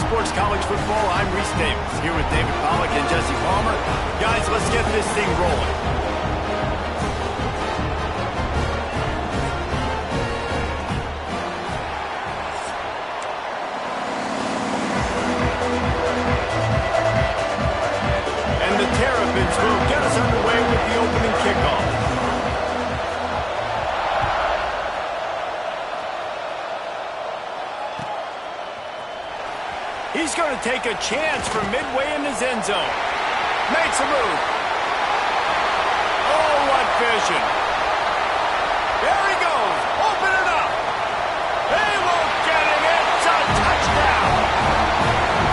Sports College Football. I'm Reese Davis, here with David Pollack and Jesse Palmer. Guys, let's get this thing rolling. And the Terrapins will get us underway with the opening kickoff. He's going to take a chance from midway in his end zone. Makes a move. Oh, what vision. There he goes. Open it up. They won't get him. It's a touchdown.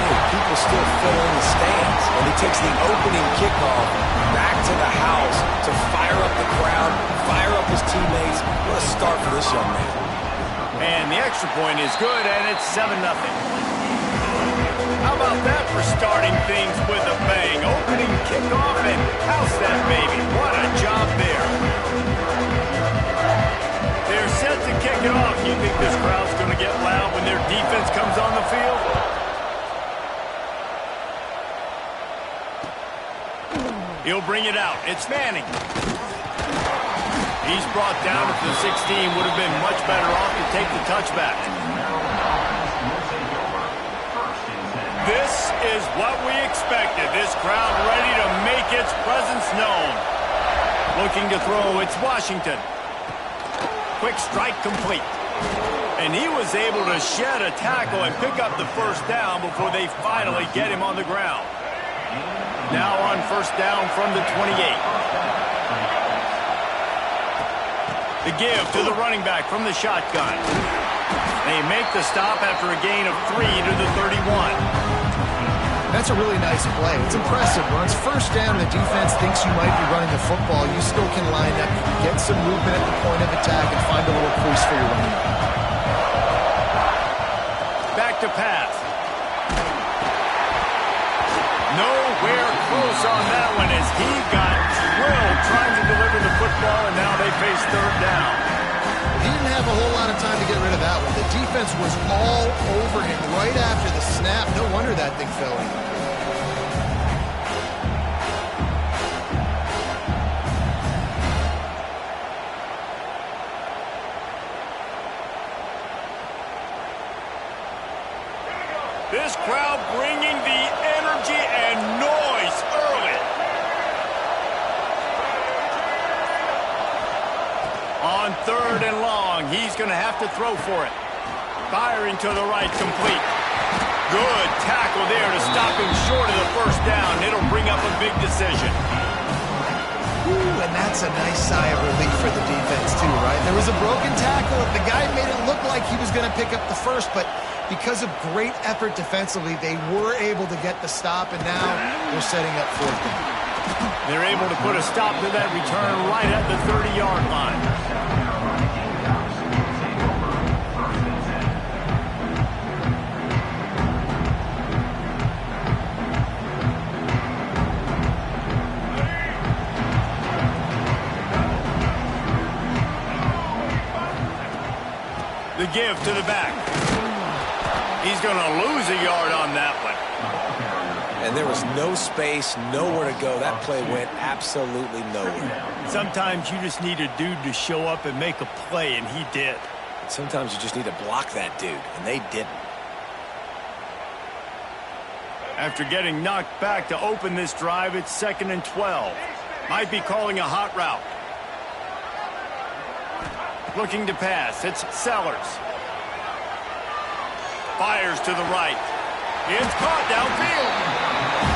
Hey, people still fill in the stands. And he takes the opening kickoff back to the house to fire up the crowd, fire up his teammates. What a start for this young man. And the extra point is good, and it's 7-0. How about that for starting things with a bang? Opening kickoff and house that baby. What a job there. They're set to kick it off. You think this crowd's going to get loud when their defense comes on the field? He'll bring it out. It's Manning. He's brought down at the 16. Would have been much better off to take the touchback. This is what we expected. This crowd ready to make its presence known. Looking to throw, it's Washington. Quick strike complete. And he was able to shed a tackle and pick up the first down before they finally get him on the ground. Now on first down from the 28. The give to the running back from the shotgun. They make the stop after a gain of 3 to the 31. That's a really nice play. It's impressive. When it's first down and the defense thinks you might be running the football, you still can line up, get some movement at the point of attack, and find a little crease for your running back. Back to pass. Nowhere close on that one as he got drilled trying to deliver the football, and now they face third down. He didn't have a whole lot of time to get rid of that one. The defense was all over him right after the snap. No wonder that thing fell in. This crowd bringing the energy and noise early. On third and long, he's going to have to throw for it. Firing to the right, complete. Good tackle there to stop him short of the first down. It'll bring up a big decision. Ooh, and that's a nice sigh of relief for the defense too, right? There was a broken tackle. The guy made it look like he was going to pick up the first, but because of great effort defensively, they were able to get the stop, and now they're setting up fourth down. They're able to put a stop to that return right at the 30-yard line. The give to the back. He's going to lose a yard on that one. And there was no space, nowhere to go. That play went absolutely nowhere. Sometimes you just need a dude to show up and make a play, and he did. Sometimes you just need to block that dude, and they didn't. After getting knocked back to open this drive, it's 2nd and 12. Might be calling a hot route. Looking to pass. It's Sellers. Fires to the right. It's caught downfield.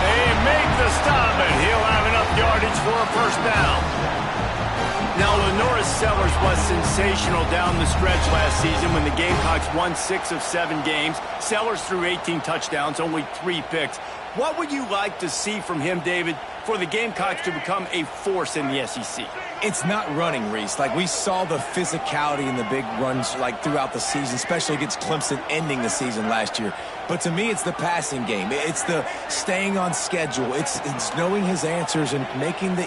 They make the stop, and he'll have enough yardage for a first down. Now, Lenoris Sellers was sensational down the stretch last season when the Gamecocks won 6 of 7 games. Sellers threw 18 touchdowns, only 3 picks. What would you like to see from him, David, for the Gamecocks to become a force in the SEC? It's not running, Reese. Like, we saw the physicality in the big runs, like, throughout the season, especially against Clemson ending the season last year. But to me, it's the passing game. It's the staying on schedule. It's knowing his answers and making the...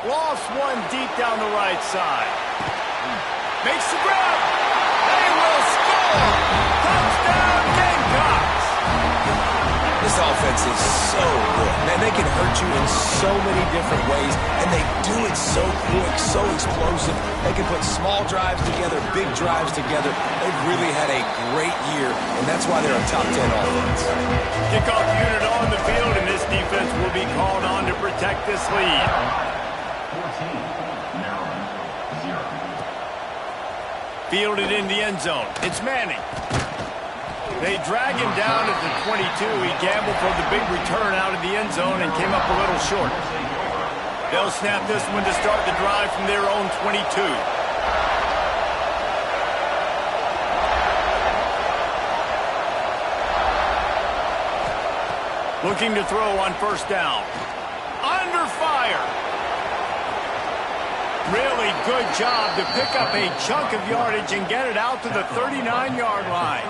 Lost one deep down the right side. Makes the grab. They will score. Touchdown, Gamecocks. This offense is so good. Man, they can hurt you in so many different ways, and they do it so quick, so explosive. They can put small drives together, big drives together. They've really had a great year, and that's why they're a top 10 offense. Kickoff unit on the field, and this defense will be called on to protect this lead. 14, Maryland, 0. Fielded in the end zone. It's Manning. They drag him down at the 22. He gambled for the big return out of the end zone and came up a little short. They'll snap this one to start the drive from their own 22. Looking to throw on first down. Under fire. Really good job to pick up a chunk of yardage and get it out to the 39-yard line.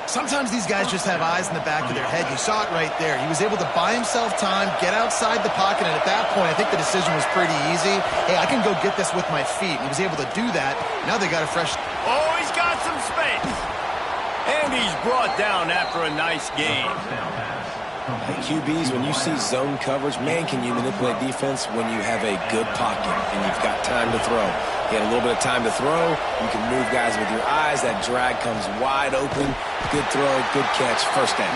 Sometimes these guys just have eyes in the back of their head. You saw it right there. He was able to buy himself time, get outside the pocket, and at that point, I think the decision was pretty easy. Hey, I can go get this with my feet. And he was able to do that. Now they got a fresh... Oh, he's got some space. And he's brought down after a nice game. Hey, QBs, when you see zone coverage, man, can you manipulate defense when you have a good pocket and you've got time to throw. You had a little bit of time to throw. You can move guys with your eyes. That drag comes wide open. Good throw, good catch, first down.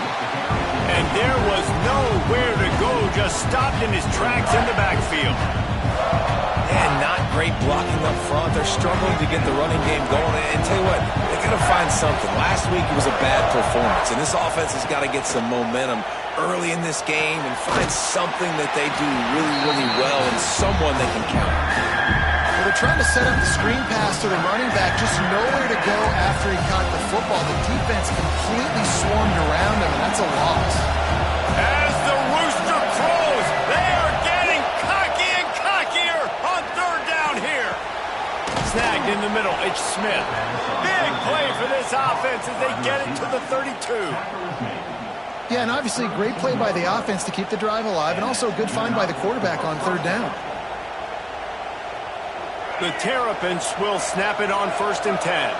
And there was nowhere to go, just stopped in his tracks in the backfield. And not great blocking up front. They're struggling to get the running game going. And tell you what, they got to find something. Last week it was a bad performance, and this offense has got to get some momentum early in this game and find something that they do really, really well and someone they can count on. Well, they're trying to set up the screen pass to the running back, just nowhere to go after he caught the football. The defense completely swarmed around him, and that's a loss. As the rooster crows, they are getting cocky and cockier on third down here. Snagged in the middle, it's Smith. Big play for this offense as they get it to the 32. Yeah, and obviously great play by the offense to keep the drive alive, and also a good find by the quarterback on third down. The Terrapins will snap it on 1st and 10.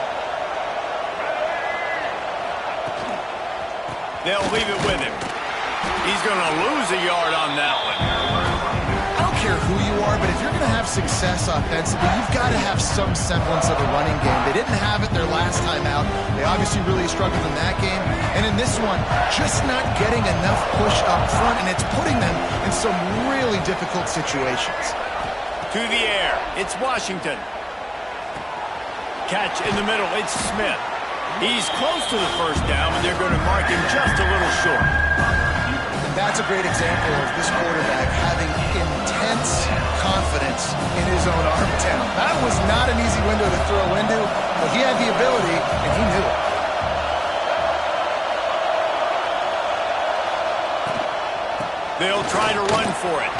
They'll leave it with him. He's going to lose a yard on that one. I don't care who you are, but if you're going to have success offensively, you've got to have some semblance of a running game. They didn't have it their last time out. They obviously really struggled in that game. And in this one, just not getting enough push up front, and it's putting them in some really difficult situations. To the air, it's Washington. Catch in the middle, it's Smith. He's close to the first down, but they're going to mark him just a little short. And that's a great example of this quarterback having intense confidence in his own arm talent. That was not an easy window to throw into, but he had the ability, and he knew it. They'll try to run for it.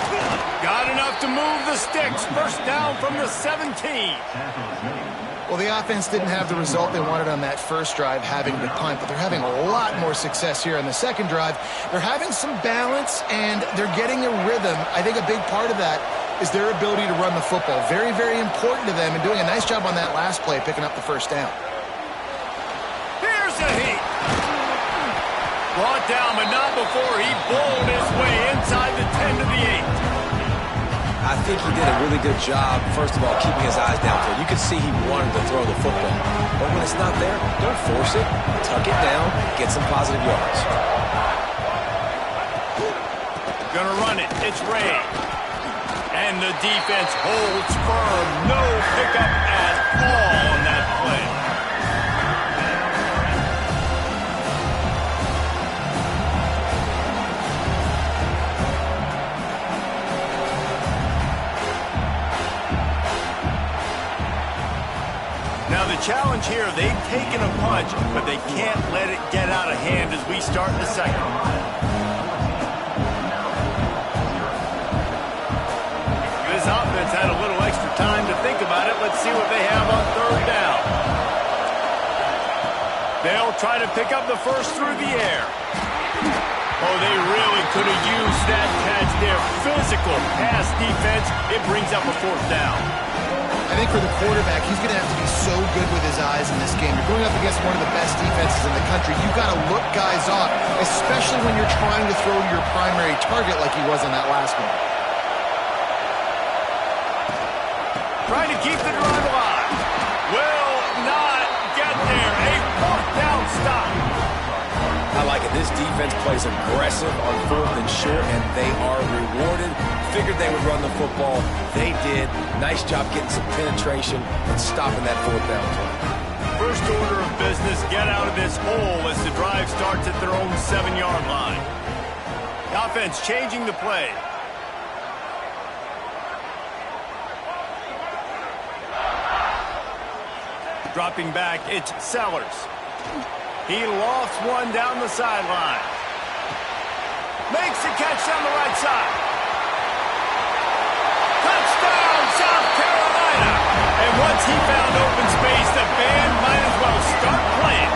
Got enough to move the sticks. First down from the 17. Well, the offense didn't have the result they wanted on that first drive, having to punt, but they're having a lot more success here on the second drive. They're having some balance, and they're getting a rhythm. I think a big part of that is their ability to run the football. Very, very important to them, and doing a nice job on that last play, picking up the first down. Here's a heat. Brought down, but not before he bowled his way inside the 10 to the 8. I think he did a really good job, first of all, keeping his eyes downfield. You could see he wanted to throw the football. But when it's not there, don't force it. Tuck it down, get some positive yards. Gonna run it. It's Ray. And the defense holds firm. No pickup at all on that play. Now the challenge here, they've taken a punch, but they can't let it get out of hand as we start the second. This offense had a little extra time to think about it. Let's see what they have on third down. They'll try to pick up the first through the air. Oh, they really could have used that catch there. Physical pass defense. It brings up a fourth down. I I think for the quarterback, he's going to have to be so good with his eyes in this game. You're going up against one of the best defenses in the country. You've got to look guys off, especially when you're trying to throw to your primary target like he was in that last one. Trying to keep the drive alive. Will not get there. A fourth down stop. I like it. This defense plays aggressive on 4th and short, and they are rewarded. Figured they would run the football. They did. Nice job getting some penetration and stopping that 4th down play. First order of business, get out of this hole as the drive starts at their own 7-yard line. The offense changing the play. Dropping back, it's Sellers. He lofts one down the sideline. Makes the catch down the right side. Touchdown, South Carolina! And once he found open space, the band might as well start playing.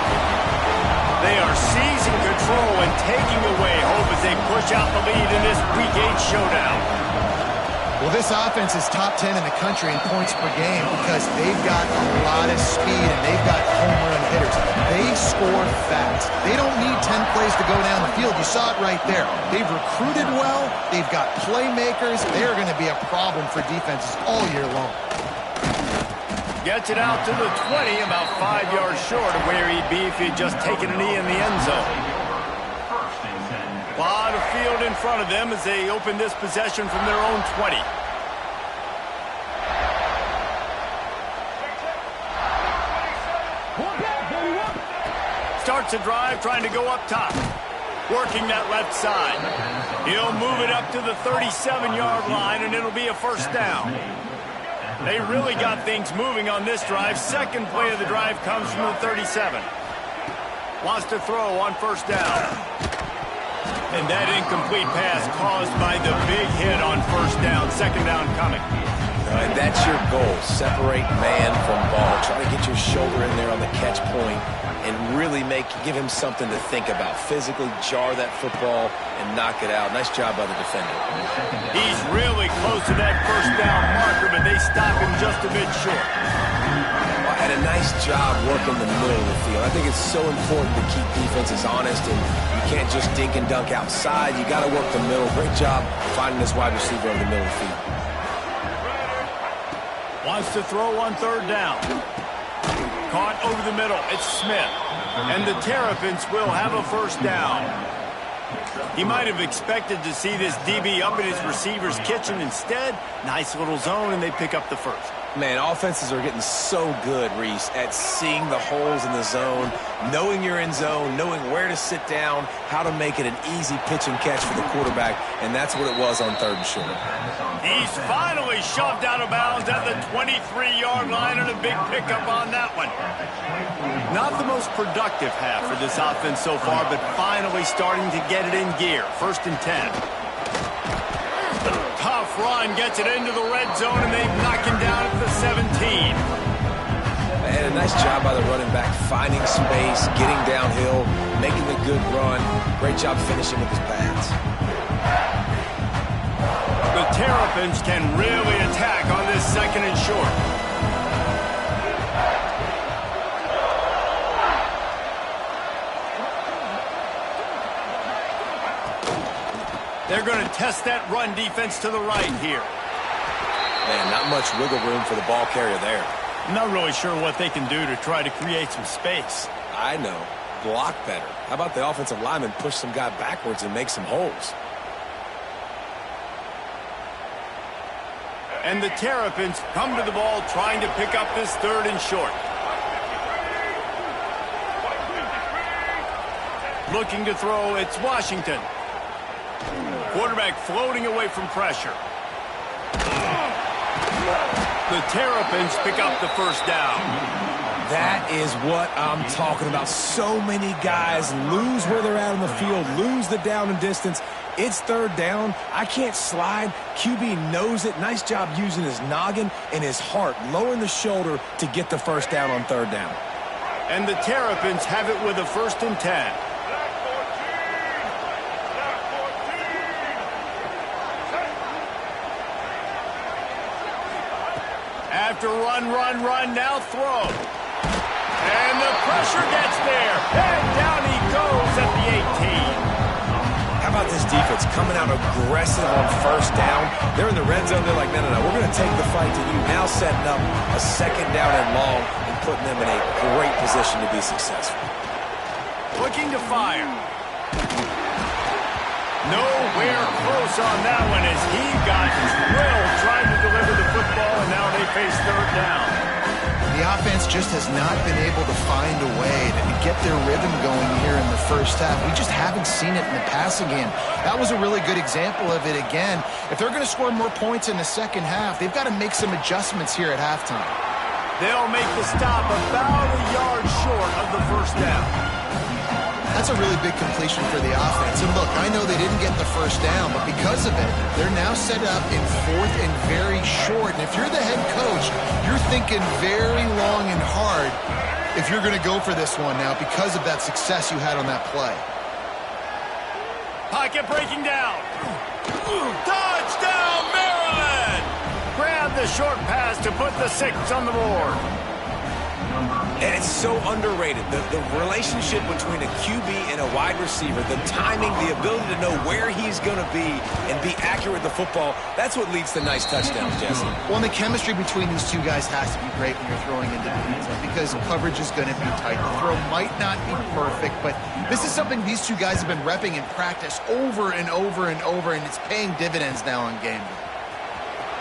They are seizing control and taking away hope as they push out the lead in this Week 8 showdown. Well, this offense is top 10 in the country in points per game because they've got a lot of speed and they've got home run hitters. They score fast. They don't need 10 plays to go down the field. You saw it right there. They've recruited well. They've got playmakers. They're going to be a problem for defenses all year long. Gets it out to the 20, about 5 yards short of where he'd be if he'd just taken a knee in the end zone. A lot of field in front of them as they open this possession from their own 20. Starts a drive trying to go up top. Working that left side. He'll move it up to the 37-yard line, and it'll be a first down. They really got things moving on this drive. Second play of the drive comes from the 37. Wants to throw on first down. And that incomplete pass caused by the big hit on first down. Second down coming. And that's your goal. Separate man from ball. Try to get your shoulder in there on the catch point and really give him something to think about. Physically jar that football and knock it out. Nice job by the defender. He's really close to that first down marker, but they stop him just a bit short. Had a nice job working the middle of the field. I think it's so important to keep defenses honest, and you can't just dink and dunk outside. You got to work the middle. Great job finding this wide receiver over the middle of the field. Wants to throw on third down. Caught over the middle. It's Smith. And the Terrapins will have a first down. He might have expected to see this DB up in his receiver's kitchen. Instead, nice little zone, and they pick up the first. Man, offenses are getting so good, Reese, at seeing the holes in the zone, knowing you're in zone, knowing where to sit down, how to make it an easy pitch and catch for the quarterback, and that's what it was on third and short. He's finally shoved out of bounds at the 23-yard line, and a big pickup on that one. Not the most productive half for this offense so far, but finally starting to get it in gear. First and 10. Tough run, gets it into the red zone, and they knock him down at the 17. And a nice job by the running back, finding space, getting downhill, making the good run. Great job finishing with his pads. The Terrapins can really attack on this second and short. They're going to test that run defense to the right here. Man, not much wiggle room for the ball carrier there. I'm not really sure what they can do to try to create some space. I know. Block better. How about the offensive lineman push some guy backwards and make some holes? And the Terrapins come to the ball trying to pick up this third and short. Looking to throw, it's Washington. Quarterback floating away from pressure. The Terrapins pick up the first down. That is what I'm talking about. So many guys lose where they're at on the field, lose the down and distance. It's third down. I can't slide. QB knows it. Nice job using his noggin and his heart, lowering the shoulder to get the first down on third down. And the Terrapins have it with a first and 10. After run, now throw. And the pressure gets there. And down he goes at the 18. How about this defense coming out aggressive on first down? They're in the red zone. They're like, no, we're going to take the fight to you. Now setting up a second down and long and putting them in a great position to be successful. Looking to fire. Nowhere close on that one as he got drilled trying to deliver the football, and now they face third down. The offense just has not been able to find a way to get their rhythm going here in the first half. We just haven't seen it in the passing game. That was a really good example of it again. If they're going to score more points in the second half, they've got to make some adjustments here at halftime. They'll make the stop about a yard short of the first down. That's a really big completion for the offense. And look, I know they didn't get the first down, but because of it, they're now set up in fourth and very short. And if you're the head coach, you're thinking very long and hard if you're going to go for this one now because of that success you had on that play. Pocket breaking down. Touchdown, Maryland! Grab the short pass to put the 6 on the board. And it's so underrated. The relationship between a QB and a wide receiver, the timing, the ability to know where he's going to be and be accurate with the football, that's what leads to nice touchdowns, Jesse. Well, and the chemistry between these two guys has to be great when you're throwing into the end zone because coverage is going to be tight. The throw might not be perfect, but this is something these two guys have been repping in practice over and over and over, and it's paying dividends now on game day.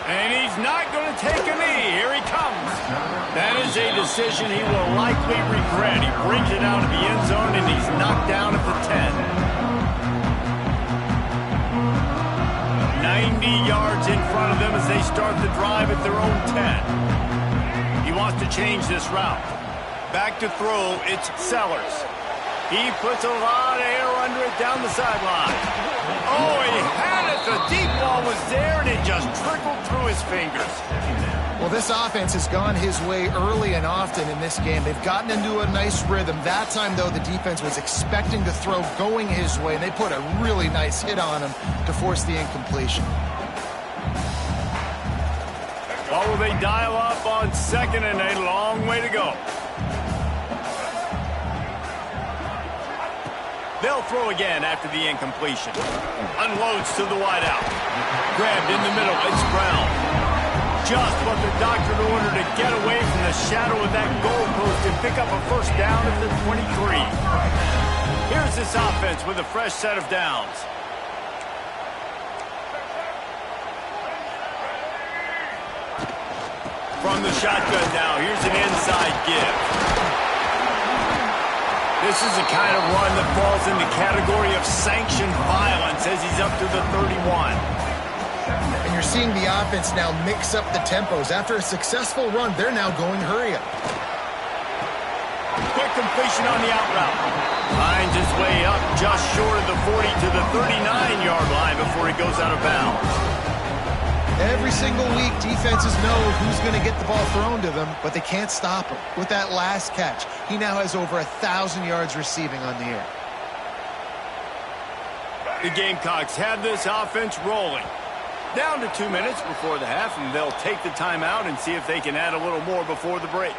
And he's not going to take a knee. Here he comes. That is a decision he will likely regret. He brings it out of the end zone, and he's knocked down at the 10. 90 yards in front of them as they start the drive at their own 10. He wants to change this route. Back to throw, it's Sellers. He puts a lot of air under it down the sideline. Oh, he had it. The deep ball was there, and it just trickled through his fingers. Well, this offense has gone his way early and often in this game. They've gotten into a nice rhythm. That time, though, the defense was expecting to throw going his way, and they put a really nice hit on him to force the incompletion. Or will they dial up on second and a long way to go? They'll throw again after the incompletion. Unloads to the wideout. Grabbed in the middle. It's Brown. Just what the doctor ordered to get away from the shadow of that goalpost and pick up a first down at the 23. Here's this offense with a fresh set of downs. From the shotgun now, here's an inside give. This is the kind of run that falls in the category of sanctioned violence as he's up to the 31. And you're seeing the offense now mix up the tempos. After a successful run, they're now going hurry up. Quick completion on the out route. Finds his way up just short of the 40 to the 39-yard line before he goes out of bounds. Every single week, defenses know who's going to get the ball thrown to them, but they can't stop him. With that last catch, he now has over 1,000 yards receiving on the air. The Gamecocks have this offense rolling. Down to 2 minutes before the half, and they'll take the timeout and see if they can add a little more before the break.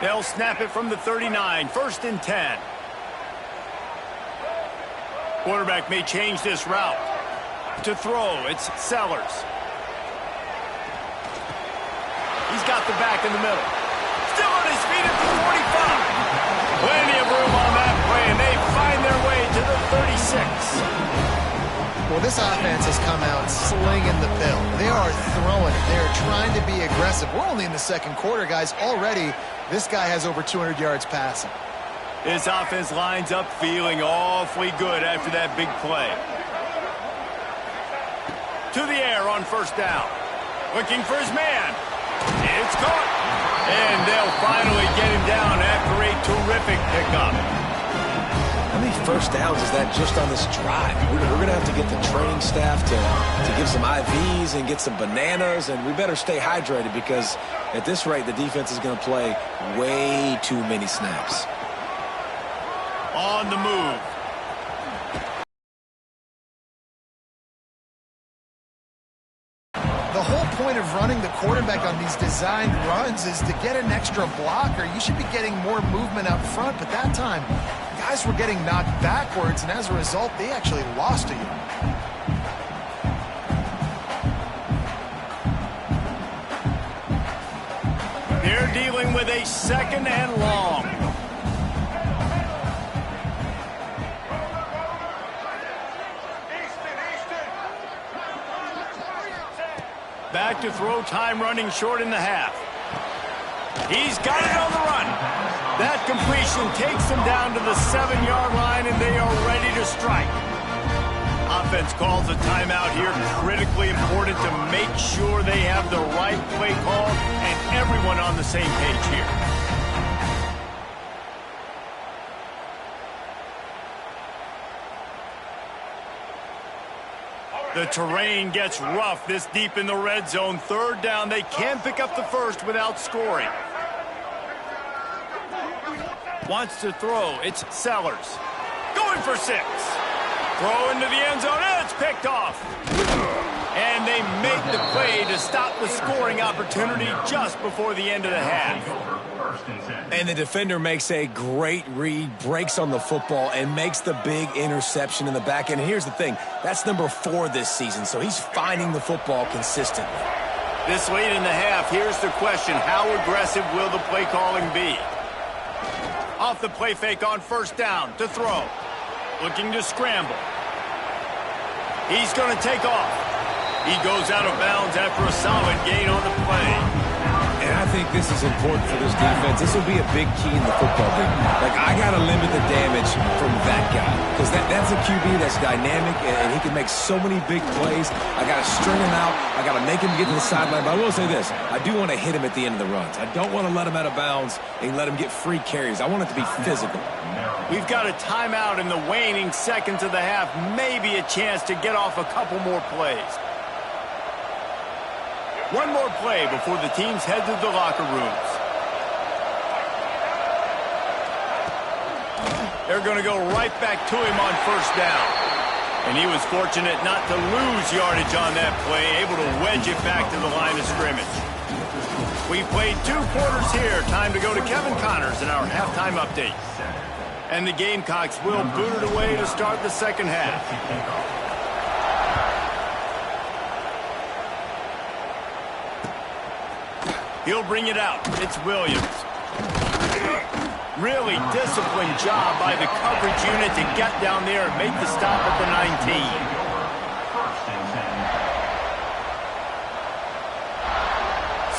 They'll snap it from the 39, 1st and 10. Quarterback may change this route. To throw, it's Sellers. He's got the back in the middle. Still on his feet at the 45. Plenty of room on that play, and they find their way to the 36. Well, this offense has come out slinging the pill. They are throwing it. They are trying to be aggressive. We're only in the second quarter, guys. Already, this guy has over 200 yards passing. This offense lines up feeling awfully good after that big play. To the air on first down. Looking for his man. It's caught. And they'll finally get him down after a terrific pickup. How many first downs is that just on this drive? We're going to have to get the training staff to give some IVs and get some bananas, and we better stay hydrated because at this rate, the defense is going to play way too many snaps. On the move. The whole point of running the quarterback on these designed runs is to get an extra blocker. You should be getting more movement up front, but that time, guys were getting knocked backwards, and as a result, they actually lost a yard. They're dealing with a 2nd and long. Back to throw, time running short in the half. He's got it on the run. That completion takes them down to the 7-yard line, and they are ready to strike. Offense calls a timeout here. Critically important to make sure they have the right play call and everyone on the same page here. The terrain gets rough this deep in the red zone. 3rd down. They can pick up the first without scoring. Wants to throw. It's Sellers. Going for 6. Throw into the end zone. And it's picked off. And they make the play to stop the scoring opportunity just before the end of the half. And the defender makes a great read, breaks on the football, and makes the big interception in the back end. And here's the thing, that's number 4 this season, so he's finding the football consistently. This late in the half, here's the question, how aggressive will the play calling be? Off the play fake on 1st down to throw. Looking to scramble. He's going to take off. He goes out of bounds after a solid gain on the play. And I think this is important for this defense. This will be a big key in the football game. Like, I got to limit the damage from that guy because that's a QB that's dynamic, and he can make so many big plays. I got to string him out. I got to make him get to the sideline. But I will say this. I do want to hit him at the end of the runs. I don't want to let him out of bounds and let him get free carries. I want it to be physical. We've got a timeout in the waning seconds of the half. Maybe a chance to get off a couple more plays. One more play before the teams head to the locker rooms. They're going to go right back to him on 1st down. And he was fortunate not to lose yardage on that play, able to wedge it back to the line of scrimmage. We played 2 quarters here. Time to go to Kevin Connors in our halftime update. And the Gamecocks will boot it away to start the 2nd half. He'll bring it out. It's Williams. Really disciplined job by the coverage unit to get down there and make the stop at the 19.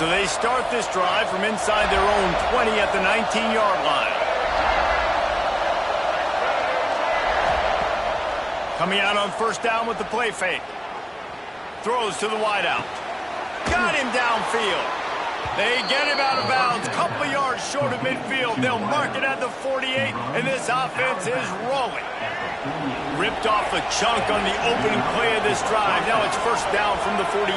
So they start this drive from inside their own 20 at the 19-yard line. Coming out on 1st down with the play fake. Throws to the wideout. Got him downfield. They get him out of bounds, couple of yards short of midfield. They'll mark it at the 48, and this offense is rolling. Ripped off a chunk on the opening play of this drive. Now it's 1st down from the 48.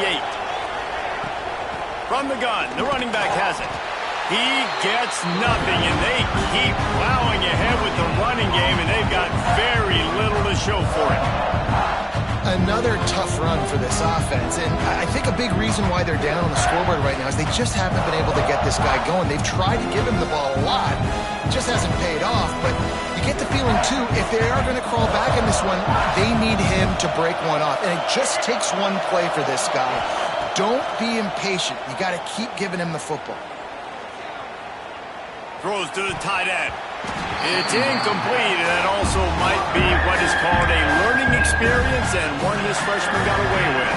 From the gun, the running back has it. He gets nothing, and they keep plowing ahead with the running game, and they've got very little to show for it. Another tough run for this offense, and I think a big reason why they're down on the scoreboard right now is they just haven't been able to get this guy going. They've tried to give him the ball a lot. It just hasn't paid off, but you get the feeling, too, if they are going to crawl back in this one, they need him to break one off, and it just takes one play for this guy. Don't be impatient. You got to keep giving him the football. Throws to the tight end. It's incomplete, and that also might be what is called a learning experience and one this freshman got away with.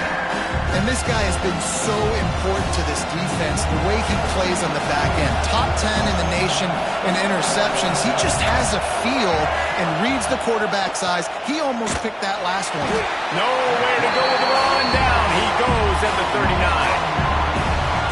And this guy has been so important to this defense, the way he plays on the back end. Top 10 in the nation in interceptions. He just has a feel and reads the quarterback's eyes. He almost picked that last one. No way to go with the ball and down. He goes at the 39.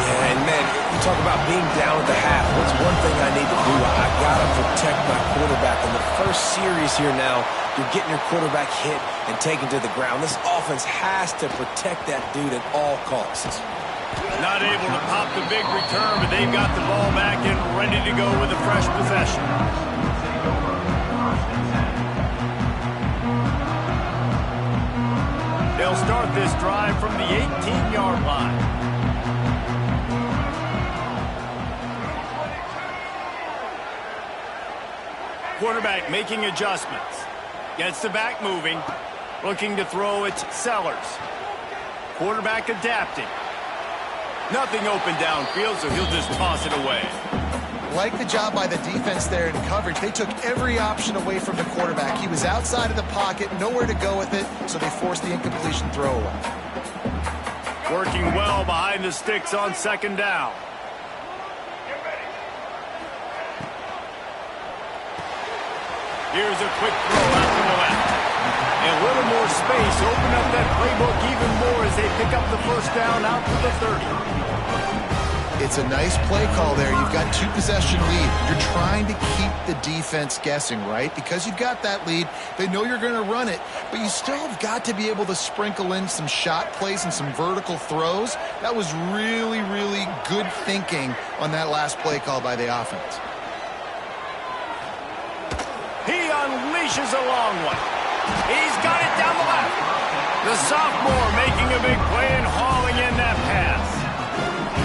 Yeah, and man, you talk about being down at the half. What's one thing I need to do? I got to protect my quarterback. In the first series here now, you're getting your quarterback hit and taken to the ground. This offense has to protect that dude at all costs. Not able to pop the big return, but they've got the ball back and ready to go with a fresh possession. start this drive from the 18-yard line. Quarterback making adjustments. Gets the back moving. Looking to throw, it's Sellers. Quarterback adapting. Nothing open downfield, so he'll just toss it away. Like the job by the defense there in coverage. They took every option away from the quarterback. He was outside of the pocket, nowhere to go with it, so they forced the incompletion throw away. Working well behind the sticks on second down. Here's a quick throw out to the left. And a little more space. Open up that playbook even more as they pick up the first down out to the 30. It's a nice play call there. You've got 2-possession lead. You're trying to keep the defense guessing, right? Because you've got that lead, they know you're going to run it, but you still have got to be able to sprinkle in some shot plays and some vertical throws. That was really, really good thinking on that last play call by the offense. He unleashes a long one. He's got it down the left. The sophomore making a big play and hauling in that pass.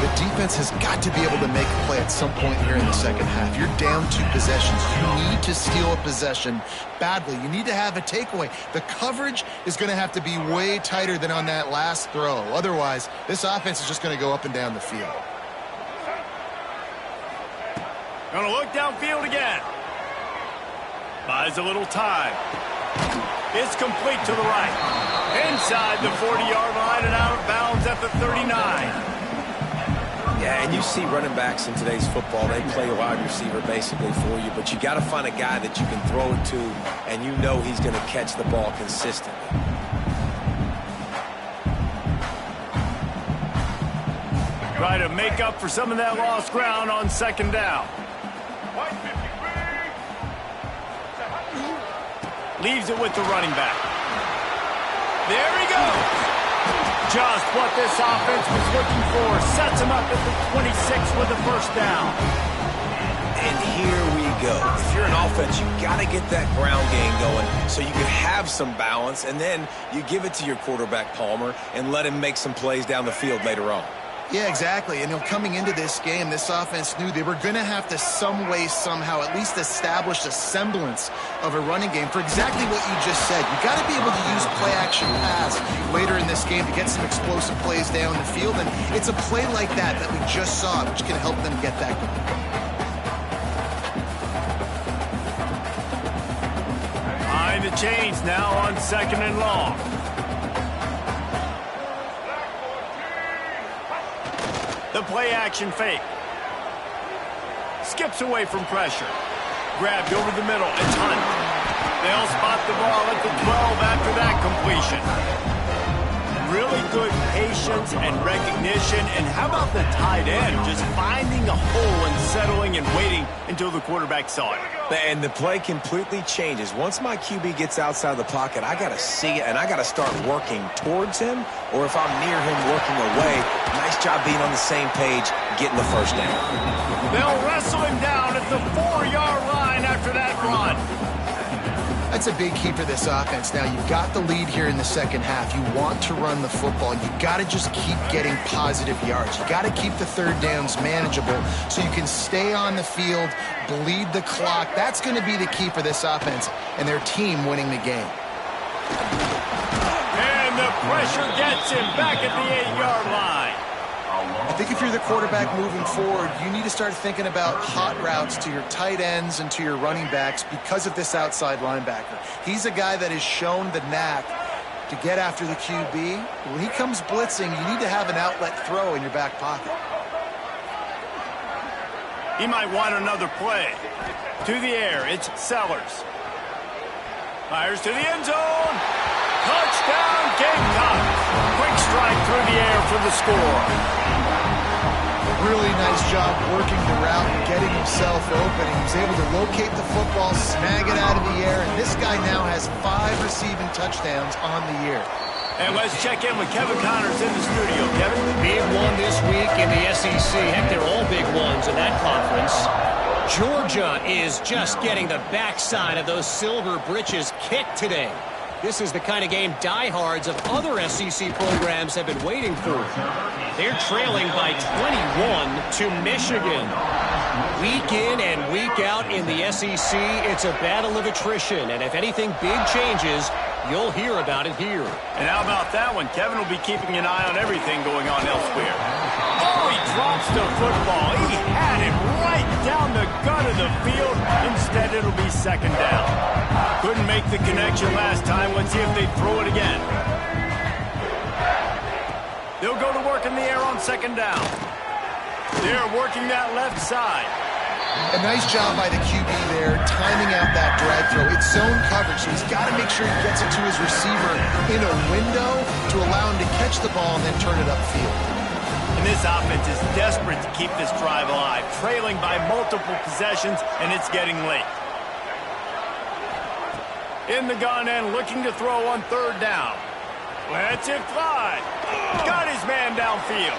The defense has got to be able to make a play at some point here in the second half. You're down 2 possessions. You need to steal a possession badly. You need to have a takeaway. The coverage is going to have to be way tighter than on that last throw. Otherwise, this offense is just going to go up and down the field. Going to look downfield again. Buys a little time. It's complete to the right. Inside the 40-yard line and out of bounds at the 39. Yeah, and you see running backs in today's football, they play a wide receiver basically for you, but you got to find a guy that you can throw it to, and you know he's going to catch the ball consistently. Try to make up for some of that lost ground on second down. Leaves it with the running back. There he goes. Just what this offense was looking for. Sets him up at the 26 with the first down. And here we go. If you're an offense, you got to get that ground game going so you can have some balance, and then you give it to your quarterback, Palmer, and let him make some plays down the field later on. Yeah, exactly. And coming into this game, this offense knew they were going to have to some way, somehow, at least establish a semblance of a running game for exactly what you just said. You got to be able to use play-action pass later in this game to get some explosive plays down the field. And it's a play like that that we just saw, which can help them get that going. Behind the chains now on second and long. The play-action fake. Skips away from pressure. Grabbed over the middle. It's Hunt. They'll spot the ball at the 12 after that completion. Really good patience and recognition. And how about the tight end just finding a hole and settling and waiting until the quarterback saw it. And the play completely changes. Once my QB gets outside the pocket, I got to see it, and I got to start working towards him, or if I'm near him working away, nice job being on the same page, getting the first down. They'll wrestle him down at the 4-yard line after that run. That's a big key for this offense. Now, you've got the lead here in the second half. You want to run the football. You've got to just keep getting positive yards. You've got to keep the third downs manageable so you can stay on the field, bleed the clock. That's going to be the key for this offense and their team winning the game. And the pressure gets him back at the 8-yard line. I think if you're the quarterback moving forward, you need to start thinking about hot routes to your tight ends and to your running backs because of this outside linebacker. He's a guy that has shown the knack to get after the QB. When he comes blitzing, you need to have an outlet throw in your back pocket. He might want another play. To the air, it's Sellers. Fires to the end zone. Touchdown, Gamecocks. Quick strike through the air for the score. Really nice job working the route and getting himself open. He was able to locate the football, snag it out of the air, and this guy now has 5 receiving touchdowns on the year. And let's check in with Kevin Connors in the studio. Kevin? Big one this week in the SEC. Heck, they're all big ones in that conference. Georgia is just getting the backside of those Silver Britches kicked today. This is the kind of game diehards of other SEC programs have been waiting for. They're trailing by 21 to Michigan. Week in and week out in the SEC, it's a battle of attrition, and if anything big changes, you'll hear about it here. And how about that one? Kevin will be keeping an eye on everything going on elsewhere. Oh, he drops the football. He had it right down the gut of the field. Instead, it'll be second down. Couldn't make the connection last time. Let's see if they throw it again. They'll go to work in the air on second down. They're working that left side. A nice job by the QB there, timing out that drag throw. It's zone coverage, so he's got to make sure he gets it to his receiver in a window to allow him to catch the ball and then turn it upfield. And this offense is desperate to keep this drive alive, trailing by multiple possessions, and it's getting late. In the gun and looking to throw on third down. Lets it fly. Got his man downfield.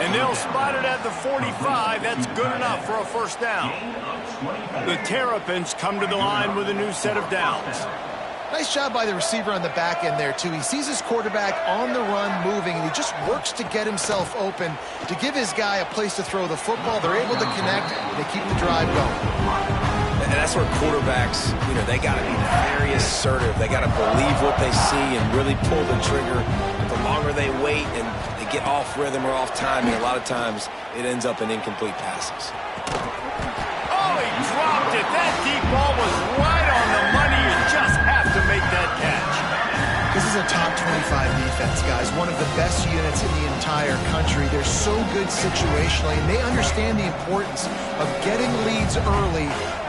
And they'll spot it at the 45. That's good enough for a first down. The Terrapins come to the line with a new set of downs. Nice job by the receiver on the back end there, too. He sees his quarterback on the run moving, and he just works to get himself open to give his guy a place to throw the football. They're able to connect, and they keep the drive going. And that's where quarterbacks, they got to be very assertive. They got to believe what they see and really pull the trigger. The longer they wait and they get off rhythm or off timing, a lot of times it ends up in incomplete passes. Oh, he dropped it. That deep ball was right on the money. You just have to make that catch. This is a top 25 defense, guys. One of the best units in the entire country. They're so good situationally, and they understand the importance of getting leads early,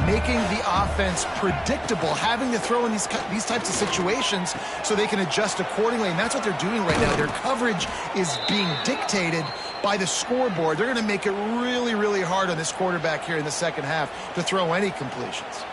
making the offense predictable, having to throw in these types of situations so they can adjust accordingly, and that's what they're doing right now. Their coverage is being dictated by the scoreboard. They're going to make it really, really hard on this quarterback here in the second half to throw any completions.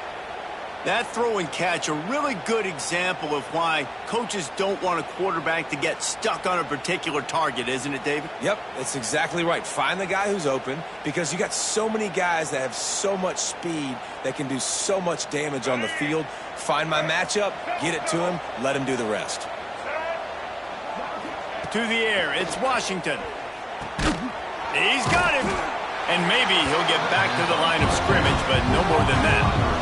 That throw and catch, a really good example of why coaches don't want a quarterback to get stuck on a particular target, isn't it, David? Yep, that's exactly right. Find the guy who's open, because you got so many guys that have so much speed that can do so much damage on the field. Find my matchup, get it to him, let him do the rest. To the air, it's Washington. He's got him. And maybe he'll get back to the line of scrimmage, but no more than that.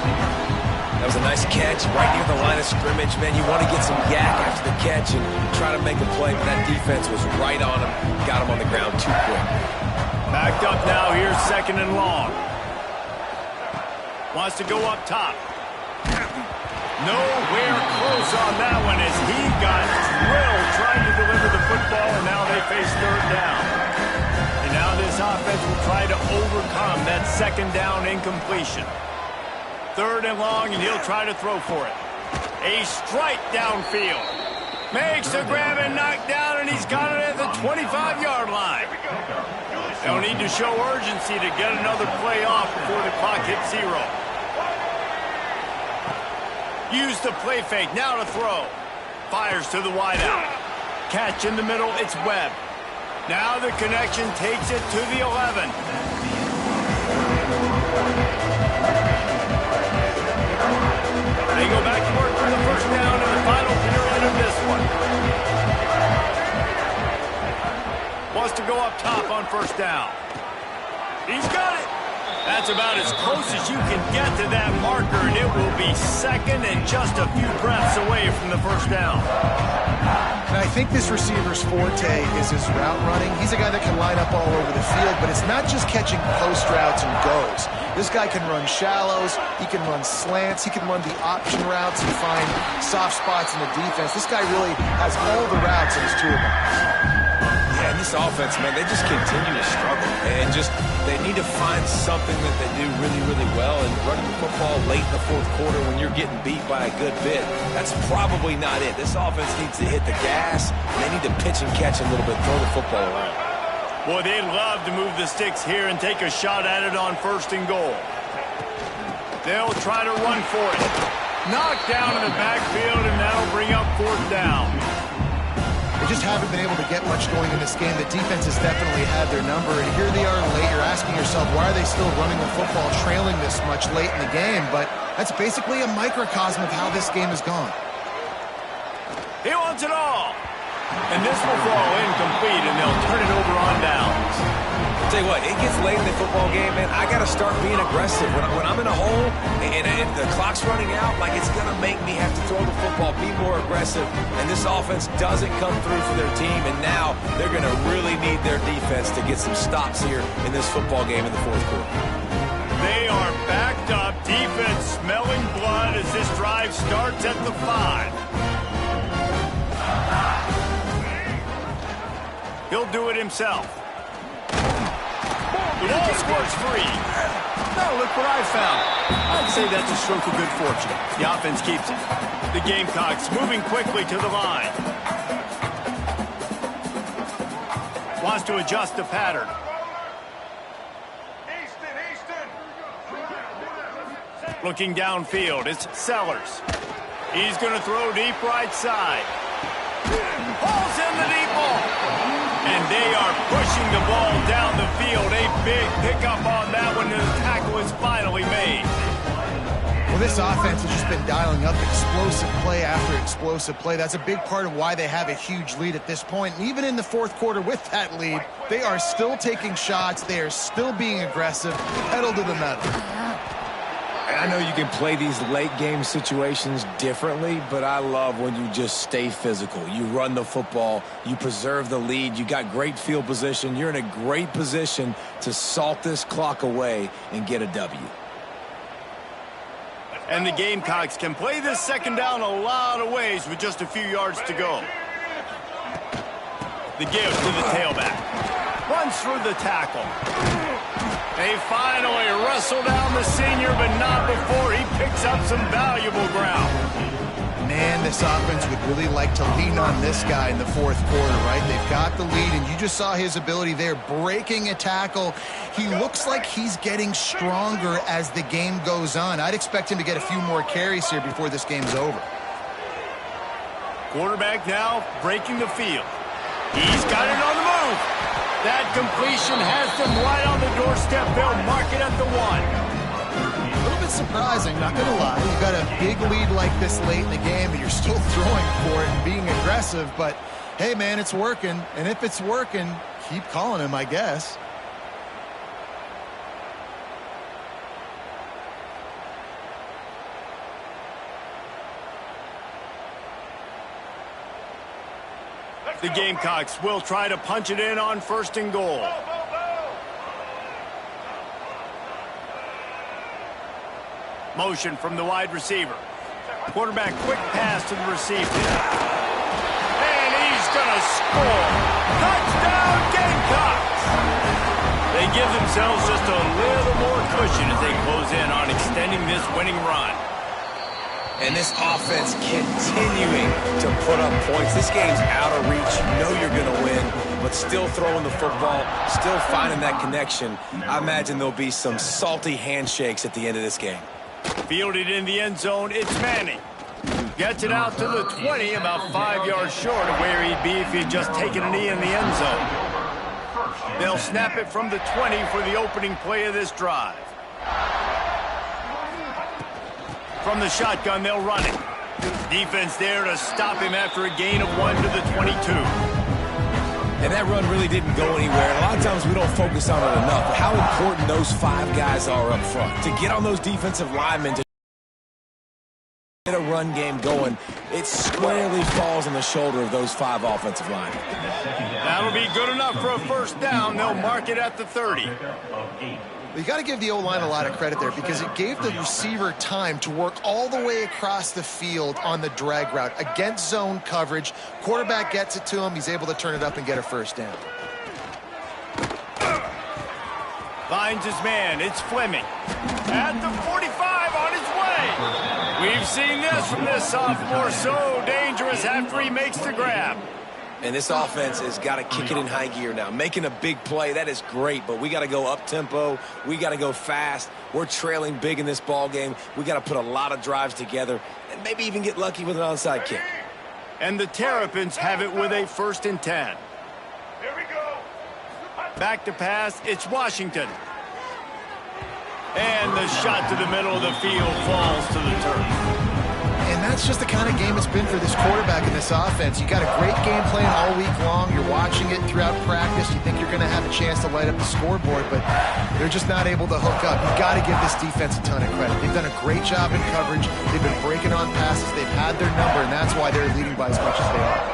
That was a nice catch right near the line of scrimmage. Man, you want to get some yak after the catch and try to make a play, but that defense was right on him. Got him on the ground too quick. Backed up now. Here's second and long. Wants to go up top. Nowhere close on that one as he got drilled trying to deliver the football, and now they face third down. And now this offense will try to overcome that second down incompletion. Third and long, and he'll try to throw for it. A strike downfield. Makes the grab and knock down, and he's got it at the 25-yard line. They'll need to show urgency to get another play off before the clock hits zero. Use the play fake, now to throw. Fires to the wideout. Catch in the middle, it's Webb. Now the connection takes it to the 11. They go back to work for the first down in the final period of this one. Wants to go up top on first down. He's got it. That's about as close as you can get to that marker, and it will be second and just a few breaths away from the first down. And I think this receiver's forte is his route running. He's a guy that can line up all over the field, but it's not just catching post routes and goes. This guy can run shallows, he can run slants, he can run the option routes and find soft spots in the defense. This guy really has all the routes in his toolbox. Yeah, and this offense, man, they just continue to struggle. And they need to find something that they do really, really well. And running the football late in the fourth quarter when you're getting beat by a good bit, that's probably not it. This offense needs to hit the gas. They need to pitch and catch a little bit, throw the football around. Boy, they'd love to move the sticks here and take a shot at it on first and goal. They'll try to run for it. Knocked down in the backfield, and that'll bring up fourth down. They just haven't been able to get much going in this game. The defense has definitely had their number, and here they are late. You're asking yourself, why are they still running the football, trailing this much late in the game? But that's basically a microcosm of how this game has gone. He wants it all. And this will fall incomplete, and they'll turn it over on downs. I'll tell you what, it gets late in the football game, man. I got to start being aggressive. When I'm in a hole and the clock's running out, like, it's going to make me have to throw the football, be more aggressive. And this offense doesn't come through for their team, and now they're going to really need their defense to get some stops here in this football game in the fourth quarter. They are backed up, defense smelling blood as this drive starts at the 5. He'll do it himself. The ball scores free. Now look what I found. I'd say that's a stroke of good fortune. The offense keeps it. The Gamecocks moving quickly to the line. Wants to adjust the pattern. Looking downfield, it's Sellers. He's going to throw deep right side. Ball's in the deep ball. And they are pushing the ball down the field. A big pickup on that one, and the tackle is finally made. Well, this offense has just been dialing up explosive play after explosive play. That's a big part of why they have a huge lead at this point. And even in the fourth quarter with that lead, they are still taking shots. They are still being aggressive, pedal to the metal. I know you can play these late game situations differently, but I love when you just stay physical. You run the football, you preserve the lead, you got great field position, you're in a great position to salt this clock away and get a W. And the Gamecocks can play this second down a lot of ways with just a few yards to go. The give to the tailback. Runs through the tackle. They finally wrestle down the senior, but not before he picks up some valuable ground. Man, this offense would really like to lean on this guy in the fourth quarter, right? They've got the lead, and you just saw his ability there, breaking a tackle. He looks like he's getting stronger as the game goes on. I'd expect him to get a few more carries here before this game's over. Quarterback now breaking the field. He's got it on the move. That completion has them right on the doorstep. They'll mark it at the 1. A little bit surprising, not going to lie. You've got a big lead like this late in the game, and you're still throwing for it and being aggressive. But, hey, man, it's working. And if it's working, keep calling him, I guess. The Gamecocks will try to punch it in on 1st and goal. Motion from the wide receiver. Quarterback quick pass to the receiver. And he's going to score. Touchdown Gamecocks! They give themselves just a little more cushion as they close in on extending this winning run. And this offense continuing to put up points. This game's out of reach. You know you're going to win, but still throwing the football, still finding that connection. I imagine there'll be some salty handshakes at the end of this game. Fielded in the end zone, it's Manning. Gets it out to the 20, about 5 yards short of where he'd be if he'd just taken a knee in the end zone. They'll snap it from the 20 for the opening play of this drive. From the shotgun, they'll run it. Defense there to stop him after a gain of 1 to the 22. And that run really didn't go anywhere. And a lot of times we don't focus on it enough. But how important those 5 guys are up front. To get on those defensive linemen, to get a run game going, it squarely falls on the shoulder of those 5 offensive linemen. That'll be good enough for a first down. They'll mark it at the 30. You got to give the O-line a lot of credit there because it gave the receiver time to work all the way across the field on the drag route against zone coverage. Quarterback gets it to him. He's able to turn it up and get a first down. Finds his man. It's Fleming. At the 45 on his way. We've seen this from this sophomore. So dangerous after he makes the grab. And this offense has got to kick it in high gear now. Making a big play, that is great, but we got to go up-tempo. We got to go fast. We're trailing big in this ball game. We got to put a lot of drives together and maybe even get lucky with an onside kick. And the Terrapins have it with a 1st and 10. Here we go. Back to pass, it's Washington. And the shot to the middle of the field falls to the turf. And that's just the kind of game it's been for this quarterback in this offense. You got a great game plan all week long. You're watching it throughout practice. You think you're going to have a chance to light up the scoreboard, but they're just not able to hook up. You've got to give this defense a ton of credit. They've done a great job in coverage. They've been breaking on passes. They've had their number, and that's why they're leading by as much as they are.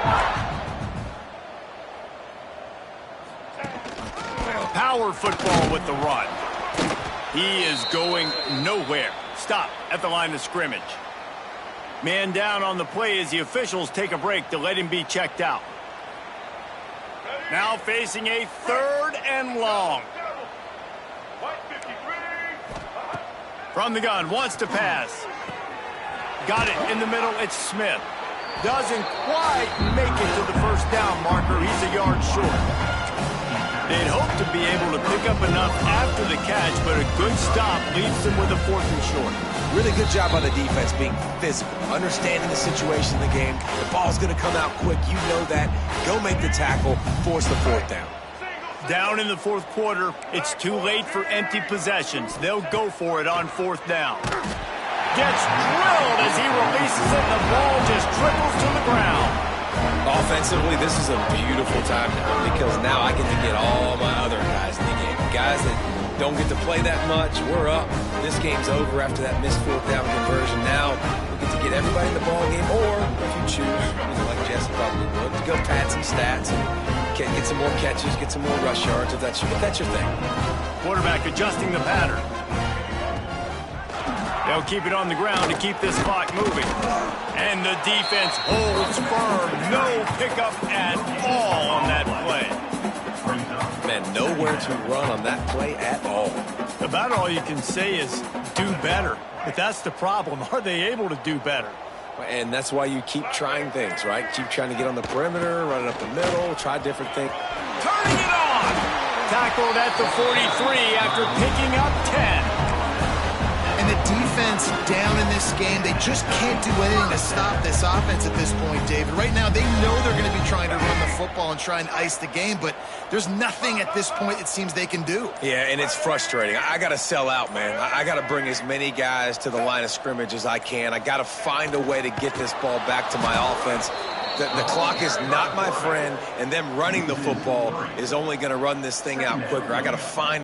Power football with the run. He is going nowhere. Stop at the line of scrimmage. Man down on the play as the officials take a break to let him be checked out. Now facing a 3rd and long. From the gun, wants to pass. Got it in the middle, it's Smith. Doesn't quite make it to the first down marker. He's a yard short. They'd hope to be able to pick up enough after the catch, but a good stop leaves them with a 4th and short. Really good job by the defense being physical, understanding the situation in the game. The ball's going to come out quick. You know that. Go make the tackle, force the 4th down. Down in the 4th quarter, it's too late for empty possessions. They'll go for it on 4th down. Gets drilled as he releases it, and the ball just trickles to the ground. Offensively, this is a beautiful time because now I get to get all my other guys in the game. Guys that don't get to play that much, we're up. This game's over after that missed 4th down conversion. Now we get to get everybody in the ball game, or if you choose, like Jesse probably would, to go pad some stats and get some more catches, get some more rush yards if that's your thing. Quarterback adjusting the pattern. They'll keep it on the ground to keep this clock moving. And the defense holds firm. No pickup at all on that play. Man, nowhere to run on that play at all. About all you can say is do better. But that's the problem. Are they able to do better? And that's why you keep trying things, right? Keep trying to get on the perimeter, run it up the middle, try different things. Turning it on! Tackled at the 43 after picking up 10. And the defense down in this game, they just can't do anything to stop this offense at this point, David. Right now, they know they're going to be trying to run the football and try and ice the game, but there's nothing at this point it seems they can do. Yeah, and it's frustrating. I got to sell out, man. I got to bring as many guys to the line of scrimmage as I can. I got to find a way to get this ball back to my offense. The clock is not my friend, and them running the football is only going to run this thing out quicker. I got to find